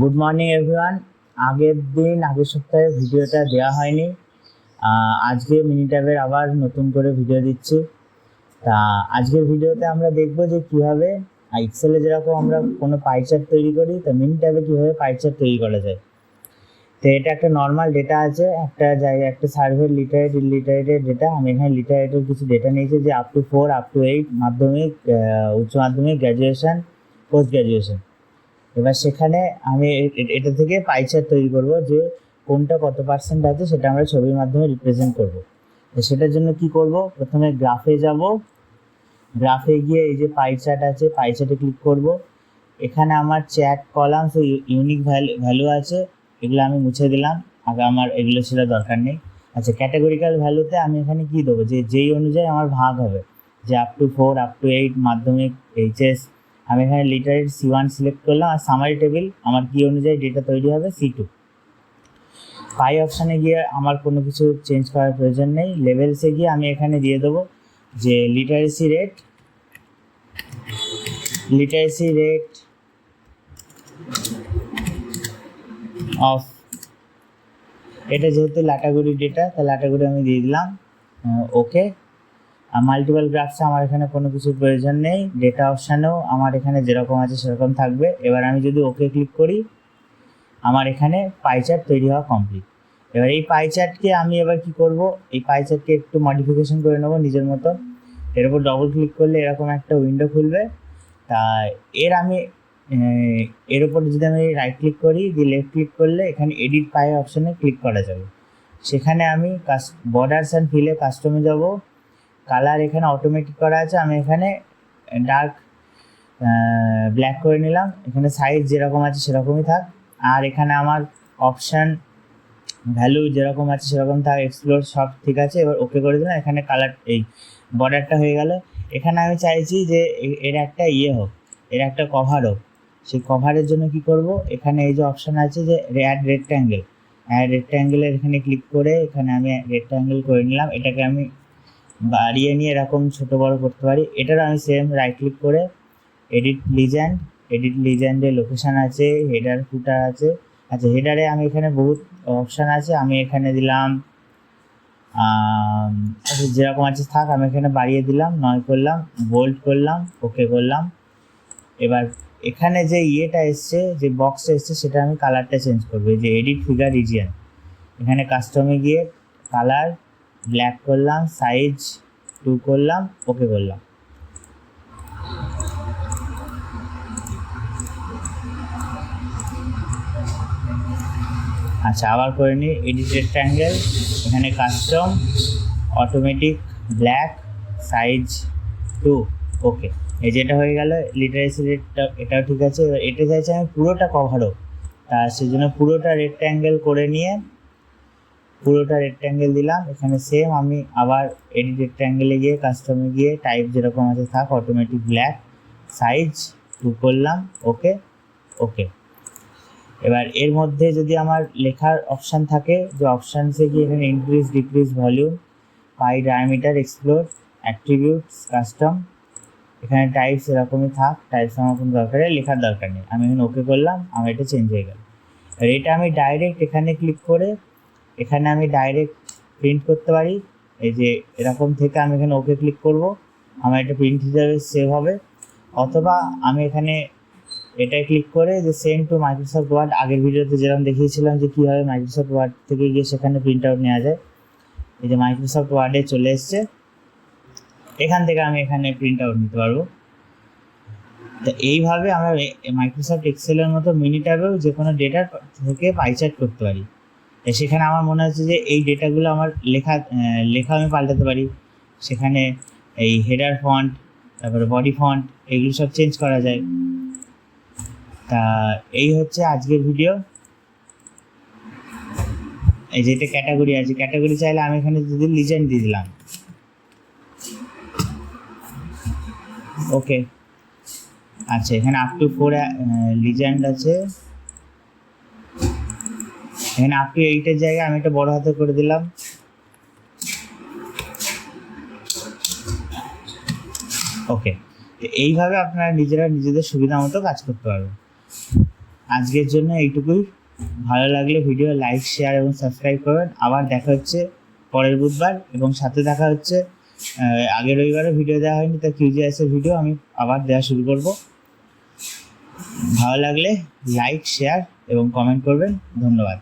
Good morning everyone. আগের সপ্তাহে ভিডিওটা দেওয়া হয়নি। আজকে মিনিট্যাবের আবার নতুন করে ভিডিও দিচ্ছি। তা আজকের ভিডিওতে আমরা দেখব যে কীভাবে এক্সেলে যেরকম আমরা কোনো পাই চার্ট তৈরি করি, তো মিনিট্যাবে কীভাবে পাই চার্ট তৈরি করা যায়। তো এটা একটা নর্মাল ডেটা আছে, একটা জায়গায় একটা সার্ভের লিটারেটের ডেটা। আমি এখানে লিটারেটের কিছু ডেটা নিয়েছি যে আপ টু 4, আপ টু 8, মাধ্যমিক, উচ্চ মাধ্যমিক, গ্র্যাজুয়েশন, পোস্ট গ্র্যাজুয়েশন। এবার সেখানে আমি এটা থেকে পাই চার্ট তৈরি করব যে কোনটা কত পার্সেন্ট আছে সেটা আমরা ছবির মাধ্যমে রিপ্রেজেন্ট করব। তো সেটার জন্য কি করব, প্রথমে গ্রাফে যাব। গ্রাফে গিয়ে এই যে পাই চার্ট আছে, পাই চার্টে ক্লিক করব। এখানে আমার চ্যাট কলামস ও ইউনিক ভ্যালু আছে, এগুলো আমি মুছে দিলাম, আগে আমার এগুলো ছিল দরকার নেই। আচ্ছা, ক্যাটাগরিক্যাল ভ্যালুতে আমি এখানে কি দেবো, যে যেই অনুযায়ী আমার ভাগ হবে, যে আপ টু 4, আপ টু 8, মাধ্যমিক, এইচএস। আমি এখানে লিটারেট C1 সিলেক্ট করলাম, আর সামারি টেবিল আমার কি অনুযায়ী ডেটা তৈরি হবে C2। পাই অপশানে গিয়ে আমার কোনো কিছু চেঞ্জ করার প্রয়োজন নেই। লেভেলসে গিয়ে আমি এখানে দিয়ে দেবো যে লিটারেসি রেট অফ, এটা যেহেতু লাটাগুড়ি ডেটা, তাই লাটাগুড়ি আমি দিয়ে দিলাম, ওকে। মাল্টিপল গ্রাফসে আমার এখানে কোনো কিছুর প্রয়োজন নেই। ডেটা অপশানেও আমার এখানে যেরকম আছে সেরকম থাকবে। এবার আমি যদি ওকে ক্লিক করি, আমার এখানে পাই চার্ট তৈরি হওয়া কমপ্লিট। এবার এই পাই চার্টকে আমি এবার কি করব, এই পাই চার্টকে একটু মডিফিকেশন করে নেবো নিজের মতো। এর উপর ডবল ক্লিক করলে এরকম একটা উইন্ডো খুলবে। তা এর উপর যদি আমি রাইট ক্লিক করি, দিয়ে লেফট ক্লিক করলে এখানে এডিট পাই অপশানে ক্লিক করা যাবে। সেখানে আমি বর্ডার্স অ্যান্ড ফিলে কাস্টমে যাব। কালার এখানে অটোমেটিক করা আছে, আমি এখানে ডার্ক ব্ল্যাক করে নিলাম। এখানে সাইজ যেরকম আছে সেরকমই থাক। আর এখানে আমার অপশান ভ্যালু যেরকম আছে সেরকম থাক, এক্সপ্লোর সব ঠিক আছে। এবার ওকে করে দিলাম। এখানে কালার, এই বর্ডারটা হয়ে গেল। এখানে আমি চাইছি যে এর একটা হোক, এর একটা কভার হোক। সেই কভারের জন্য কি করব, এখানে এই যে অপশান আছে যে অ্যাড রেক্ট্যাঙ্গেলের এখানে ক্লিক করে এখানে আমি রেক্ট্যাঙ্গেল করে নিলাম। এটাকে আমি বাড়িয়ে নিয়ে এরকম ছোট বড় করতে পারি। এটার আমি সেম রাইট ক্লিক করে এডিট লিজেন্ডে লোকেশান আছে, হেডার ফুটার আছে। আচ্ছা, হেডারে আমি এখানে বহুত অপশান আছে, আমি এখানে দিলাম আচ্ছা যেরকম আছে থাক, আমি এখানে বাড়িয়ে দিলাম, 9 করলাম, বোল্ড করলাম, ওকে করলাম। এবার এখানে যে এসছে, যে বক্সটা এসছে, সেটা আমি কালারটা চেঞ্জ করবো। এই যে এডিট ফিগার রিজিয়ন, এখানে কাস্টমে গিয়ে কালার ব্ল্যাক করলাম, সাইজ 2 করলাম, ওকে করলাম। আচ্ছা, আবার করে নিই, এডিট রেক্ট্যাঙ্গেল, এখানে কাস্টম অটোমেটিক ব্ল্যাক, সাইজ 2, ওকে। এই যেটা হয়ে গেল লিটারেসি রেটটা, এটাও ঠিক আছে। এবার এটা চাইছে আমি পুরোটা কভার হোক, তা সেই জন্য পুরোটা রেক্ট্যাঙ্গেল করে নিয়ে পুরোটা রেক্ট্যাঙ্গেল দিলাম। এখানে সেম আমি আবার এডিট রেক্ট্যাঙ্গেলে গিয়ে কাস্টমে গিয়ে টাইপ যেরকম আছে থাক, অটোমেটিক ব্ল্যাক, সাইজ 2 করলাম, ওকে। এবার এর মধ্যে যদি আমার লেখার অপশান থাকে, যে অপশানসে গিয়ে এখানে ইনক্রিজ ডিক্রিজ ভলিউম, পাই ডায়ামিটার, এক্সপ্লোর, অ্যাট্রিবিউটস, কাস্টম, এখানে টাইপস এরকমই থাক। টাইপস আমার কোনো লেখার দরকার নেই। আমি এখানে ওকে করলাম, আমার এটা চেঞ্জ হয়ে গেল। আর এটা আমি ডাইরেক্ট এখানে ক্লিক করে এখানে আমি ডাইরেক্ট প্রিন্ট করতে পারি। এই যে এরকম থেকে আমি এখানে ওকে ক্লিক করব, আমার এটা প্রিন্ট হিসাবে সেভ হবে। অথবা আমি এখানে এটাই ক্লিক করে যে সেন্ড টু মাইক্রোসফট ওয়ার্ড, আগের ভিডিওতে যেরকম দেখিয়েছিলাম যে কীভাবে মাইক্রোসফট ওয়ার্ড থেকে গিয়ে সেখানে প্রিন্ট আউট নেওয়া যায়। এই যে মাইক্রোসফট ওয়ার্ডে চলে এসছে, এখান থেকে আমি এখানে প্রিন্ট আউট নিতে পারবো। তো এইভাবে আমরা মাইক্রোসফট এক্সেলের মতো মিনিট্যাবেও যে কোনো ডেটা থেকে পাই চার্ট করতে পারি। সেখানে আমার মনে হচ্ছে যে এই ডেটাগুলো আমার লেখা আমি পাল্টাতে পারি। সেখানে এই হেডার ফন্ট, তারপরে বডি ফন্ট, এগুলো সব চেঞ্জ করা যায়। তা এই হচ্ছে আজকের ভিডিও। এই যে এটা ক্যাটাগরি আছে, ক্যাটাগরি চাইলে আমি এখানে যদি লিজেন্ড দিয়ে দিলাম, ওকে। আচ্ছা, এখানে আপ টু 4 লিজেন্ড আছে, এখানে আপ টু 8-এর জায়গায় আমি এটা বড় হাতে করে দিলাম, ওকে। এইভাবে আপনারা নিজেদের সুবিধা মতো কাজ করতে পারবেন। আজকের জন্য এইটুকুই। ভালো লাগলে ভিডিও লাইক, শেয়ার এবং সাবস্ক্রাইব করবেন। আবার দেখা হচ্ছে পরের বুধবার, এবং সাথে দেখা হচ্ছে আগের রবিবারে ভিডিও দেওয়া হয়নি, তা কিউজিআইএসের ভিডিও আমি আবার দেওয়া শুরু করব। ভালো লাগলে লাইক, শেয়ার এবং কমেন্ট করবেন। ধন্যবাদ।